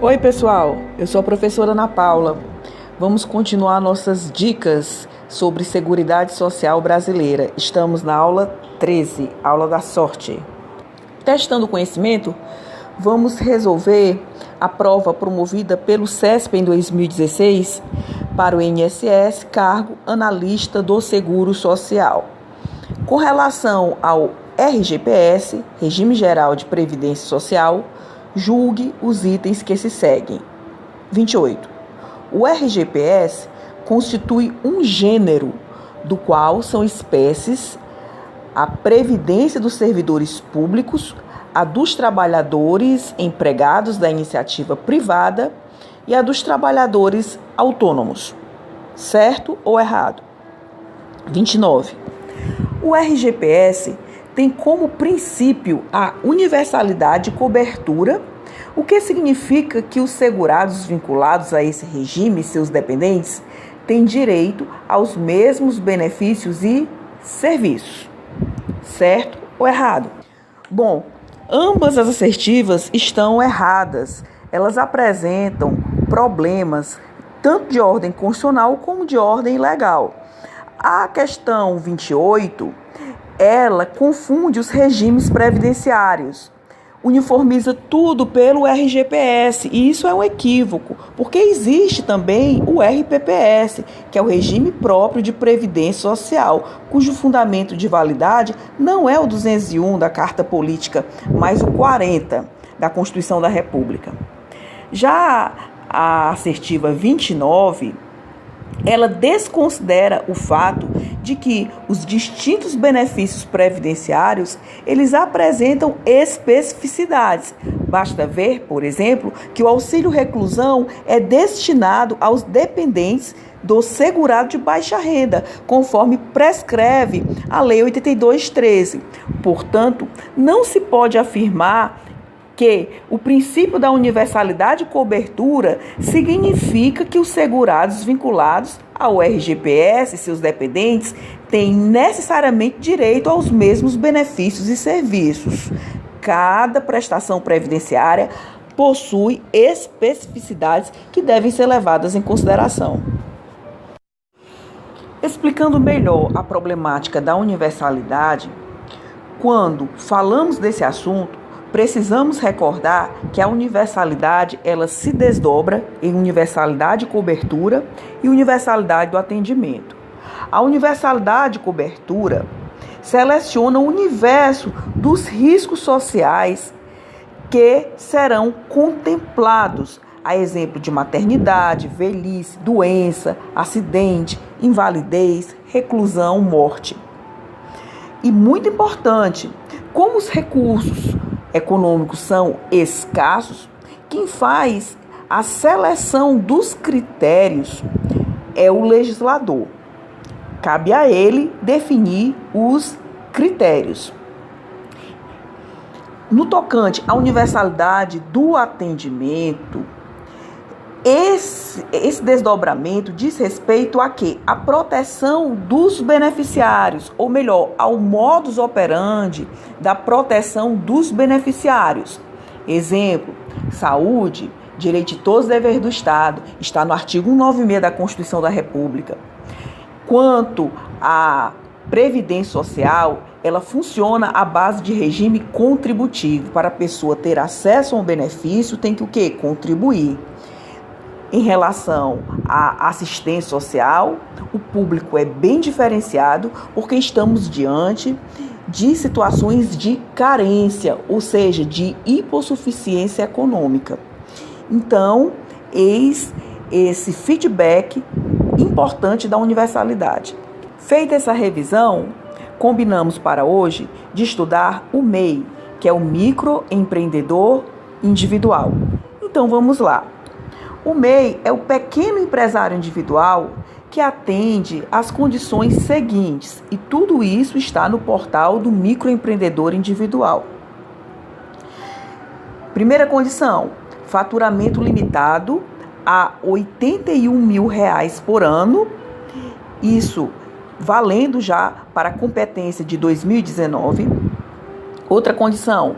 Oi, pessoal, eu sou a professora Ana Paula. Vamos continuar nossas dicas sobre Seguridade Social brasileira. Estamos na aula 13, aula da sorte. Testando o conhecimento, vamos resolver a prova promovida pelo CESP em 2016 para o INSS, cargo analista do Seguro Social. Com relação ao RGPS, Regime Geral de Previdência Social, julgue os itens que se seguem. 28. O RGPS constitui um gênero, do qual são espécies a previdência dos servidores públicos, a dos trabalhadores empregados da iniciativa privada e a dos trabalhadores autônomos. Certo ou errado? 29. O RGPS tem como princípio a universalidade de cobertura, o que significa que os segurados vinculados a esse regime e seus dependentes têm direito aos mesmos benefícios e serviços. Certo ou errado? Bom, ambas as assertivas estão erradas. Elas apresentam problemas tanto de ordem constitucional como de ordem legal. A questão 28, ela confunde os regimes previdenciários, uniformiza tudo pelo RGPS, e isso é um equívoco, porque existe também o RPPS, que é o regime próprio de previdência social, cujo fundamento de validade não é o 201 da Carta Política, mas o 40 da Constituição da República. Já a assertiva 29, ela desconsidera o fato de que os distintos benefícios previdenciários, eles apresentam especificidades. Basta ver, por exemplo, que o auxílio reclusão é destinado aos dependentes do segurado de baixa renda, conforme prescreve a Lei 82/13. Portanto, não se pode afirmar que o princípio da universalidade de cobertura significa que os segurados vinculados ao RGPS e seus dependentes têm necessariamente direito aos mesmos benefícios e serviços. Cada prestação previdenciária possui especificidades que devem ser levadas em consideração. Explicando melhor a problemática da universalidade, quando falamos desse assunto, precisamos recordar que a universalidade ela se desdobra em universalidade de cobertura e universalidade do atendimento. A universalidade de cobertura seleciona o universo dos riscos sociais que serão contemplados, a exemplo de maternidade, velhice, doença, acidente, invalidez, reclusão, morte. E muito importante, como os recursos econômicos são escassos, quem faz a seleção dos critérios é o legislador. Cabe a ele definir os critérios. No tocante à universalidade do atendimento, esse desdobramento diz respeito a quê? A proteção dos beneficiários, ou melhor, ao modus operandi da proteção dos beneficiários. Exemplo, saúde, direito de todos, dever do Estado, está no artigo 196 da Constituição da República. Quanto à previdência social, ela funciona à base de regime contributivo. Para a pessoa ter acesso a um benefício, tem que o quê? Contribuir. Em relação à assistência social, o público é bem diferenciado porque estamos diante de situações de carência, ou seja, de hipossuficiência econômica. Então, eis esse feedback importante da universalidade. Feita essa revisão, combinamos para hoje de estudar o MEI, que é o microempreendedor individual. Então, vamos lá. O MEI é o pequeno empresário individual que atende às condições seguintes, e tudo isso está no portal do microempreendedor individual. Primeira condição, faturamento limitado a R$ 81 mil por ano, isso valendo já para a competência de 2019. Outra condição,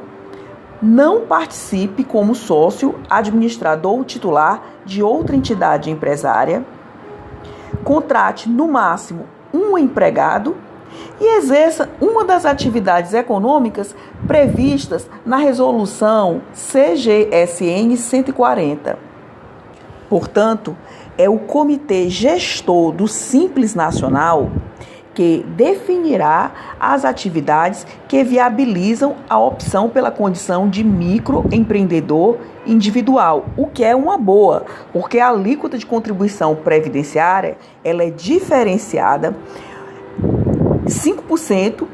não participe como sócio, administrador ou titular de outra entidade empresária, contrate no máximo um empregado e exerça uma das atividades econômicas previstas na Resolução CGSN 140. Portanto, é o Comitê Gestor do Simples Nacional que definirá as atividades que viabilizam a opção pela condição de microempreendedor individual, o que é uma boa, porque a alíquota de contribuição previdenciária ela é diferenciada 5%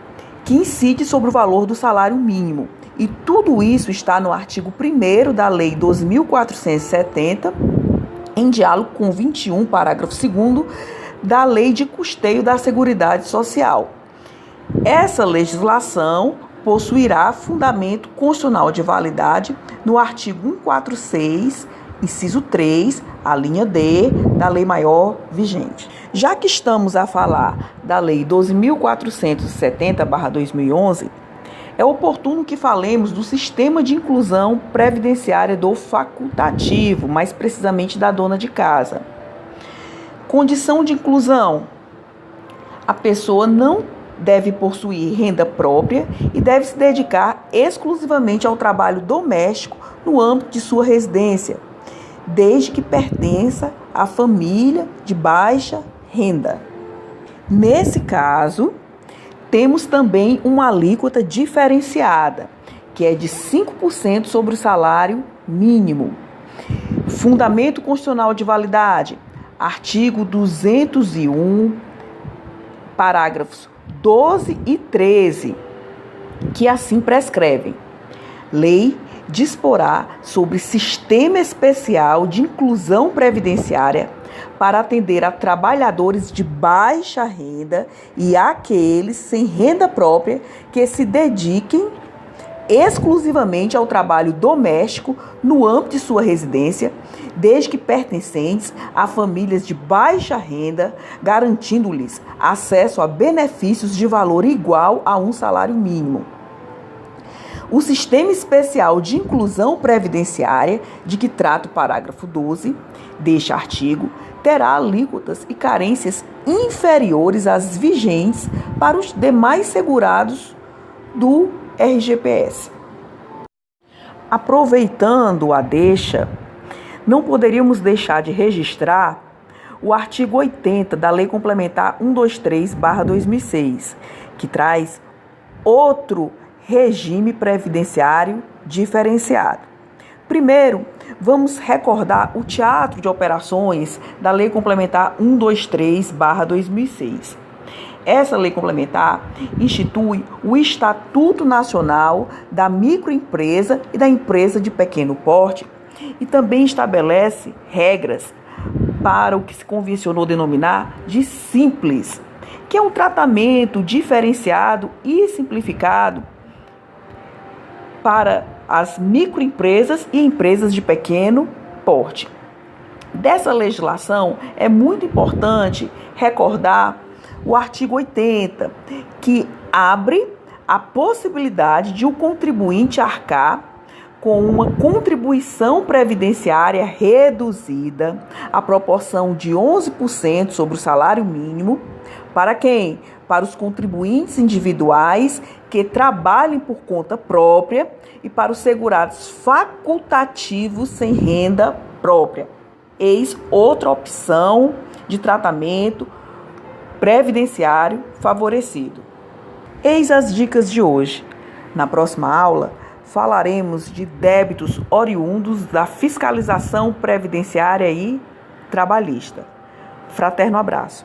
que incide sobre o valor do salário mínimo. E tudo isso está no artigo 1º da Lei 2.470, em diálogo com o 21, parágrafo 2º, da Lei de Custeio da Seguridade Social. Essa legislação possuirá fundamento constitucional de validade no artigo 146, inciso 3, a linha D, da Lei Maior vigente. Já que estamos a falar da Lei 12.470/2011, é oportuno que falemos do sistema de inclusão previdenciária do facultativo, mais precisamente da dona de casa. Condição de inclusão: a pessoa não deve possuir renda própria e deve se dedicar exclusivamente ao trabalho doméstico no âmbito de sua residência, desde que pertença à família de baixa renda. Nesse caso, temos também uma alíquota diferenciada, que é de 5% sobre o salário mínimo. Fundamento constitucional de validade: artigo 201, parágrafos 12 e 13, que assim prescrevem. Lei disporá sobre sistema especial de inclusão previdenciária para atender a trabalhadores de baixa renda e àqueles sem renda própria que se dediquem exclusivamente ao trabalho doméstico no âmbito de sua residência, desde que pertencentes a famílias de baixa renda, garantindo-lhes acesso a benefícios de valor igual a um salário mínimo. O Sistema Especial de Inclusão Previdenciária, de que trata o parágrafo 12 deste artigo, terá alíquotas e carências inferiores às vigentes para os demais segurados do RGPS. Aproveitando a deixa, não poderíamos deixar de registrar o artigo 80 da Lei Complementar 123/2006, que traz outro regime previdenciário diferenciado. Primeiro, vamos recordar o teatro de operações da Lei Complementar 123/2006. Essa lei complementar institui o Estatuto Nacional da Microempresa e da Empresa de Pequeno Porte e também estabelece regras para o que se convencionou denominar de simples, que é um tratamento diferenciado e simplificado para as microempresas e empresas de pequeno porte. Dessa legislação, é muito importante recordar o artigo 80, que abre a possibilidade de o contribuinte arcar com uma contribuição previdenciária reduzida à proporção de 11% sobre o salário mínimo. Para quem? Para os contribuintes individuais que trabalhem por conta própria e para os segurados facultativos sem renda própria. Eis outra opção de tratamento previdenciário favorecido. Eis as dicas de hoje. Na próxima aula, falaremos de débitos oriundos da fiscalização previdenciária e trabalhista. Fraterno abraço.